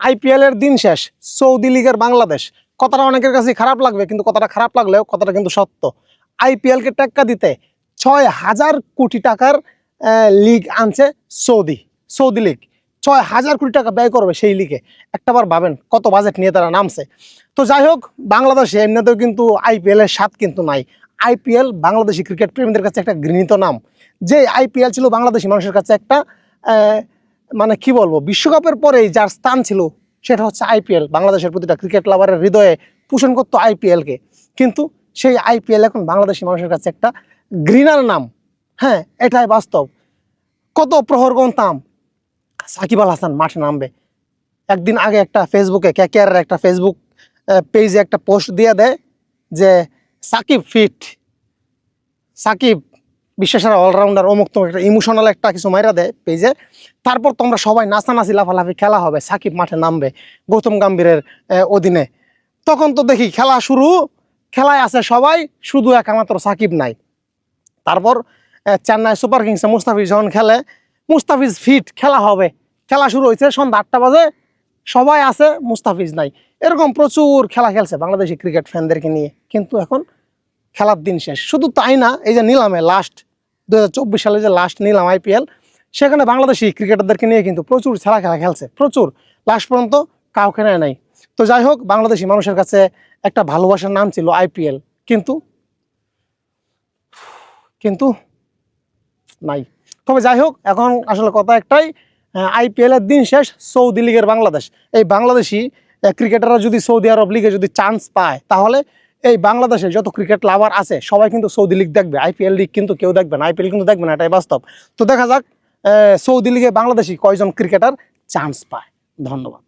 IPL এর দিন শেষ, সৌদি লিগের বাংলাদেশ। কথাটা অনেকের কাছে খারাপ লাগবে, কিন্তু কথাটা খারাপ লাগলেও কথাটা কিন্তু সত্য। আইপিএলকে টেক্কা দিতে ৬,০০০ কোটি টাকার লিগ আনছে সৌদি লিগ। ৬,০০০ কোটি টাকা ব্যয় করবে সেই লিগে। একটাবার ভাবেন কত বাজেট নিয়ে তারা নামছে। তো যাই হোক, বাংলাদেশে এমনিতেও কিন্তু আইপিএল এর স্বাদ কিন্তু নাই। আইপিএল বাংলাদেশি ক্রিকেট প্রেমীদের কাছে একটা ঘৃণিত নাম। যে আইপিএল ছিল বাংলাদেশি মানুষের কাছে একটা মানে কি বলবো, বিশ্বকাপের পরেই যার স্থান ছিল সেটা হচ্ছে আইপিএল। বাংলাদেশের প্রতিটা ক্রিকেট লাভারের হৃদয়ে পোষণ করতো আইপিএলকে। কিন্তু সেই আইপিএল এখন বাংলাদেশি মানুষের কাছে একটা ঘৃণার নাম। হ্যাঁ, এটাই বাস্তব। কত প্রহর গুনতাম সাকিব আল হাসান মাঠে নামবে। একদিন আগে একটা ফেসবুকে কেকেআরের একটা ফেসবুক পেজে একটা পোস্ট দিয়ে দেয় যে সাকিব ফিট, সাকিব বিশ্বের অলরাউন্ডার, অমুক তো একটা ইমোশনাল একটা কিছু মাইরা দেয় পেজে। তারপর তোমরা সবাই নাচানাচি লাফালাফি খেলা হবে, সাকিব মাঠে নামবে গৌতম গম্ভীরের অধীনে। তখন তো দেখি খেলা শুরু, খেলায় আছে সবাই, শুধু একমাত্র সাকিব নাই। তারপর চেন্নাই সুপার কিংসে মুস্তাফিজ যখন খেলে, মুস্তাফিজ ফিট, খেলা হবে, খেলা শুরু হয়েছে সন্ধ্যা ৮টা বাজে, সবাই আছে, মুস্তাফিজ নাই। এরকম প্রচুর খেলা খেলছে বাংলাদেশি ক্রিকেট ফ্যানদেরকে নিয়ে। কিন্তু এখন খেলার দিন শেষ। শুধু তাই না, এই যে নিলামে লাস্ট 2024 সালে যে লাস্ট নিলাম আইপিএল, সেখানে বাংলাদেশি ক্রিকেটারদেরকে নিয়ে কিন্তু প্রচুর খেলা খেলছে, প্রচুর, লাস্ট পর্যন্ত কাউকে নেয় নাই। তো যাই হোক, বাংলাদেশি মানুষের কাছে একটা ভালোবাসার নাম ছিল আইপিএল, কিন্তু নাই। তবে যাই হোক, এখন আসলে কথা একটাই, আইপিএল এর দিন শেষ, সৌদি লিগের বাংলাদেশ। এই বাংলাদেশি ক্রিকেটাররা যদি সৌদি আরব লিগে যদি চান্স পায়, তাহলে এই বাংলাদেশে যত ক্রিকেট লাভার আছে সবাই কিন্তু সৌদি লিগ দেখবে। আইপিএল লিগ কিন্তু কেউ দেখবে না, আইপিএল কিন্তু দেখবে না, এটাই বাস্তব। তো দেখা যাক সৌদি লিগে বাংলাদেশি কয়জন ক্রিকেটার চান্স পায়। ধন্যবাদ।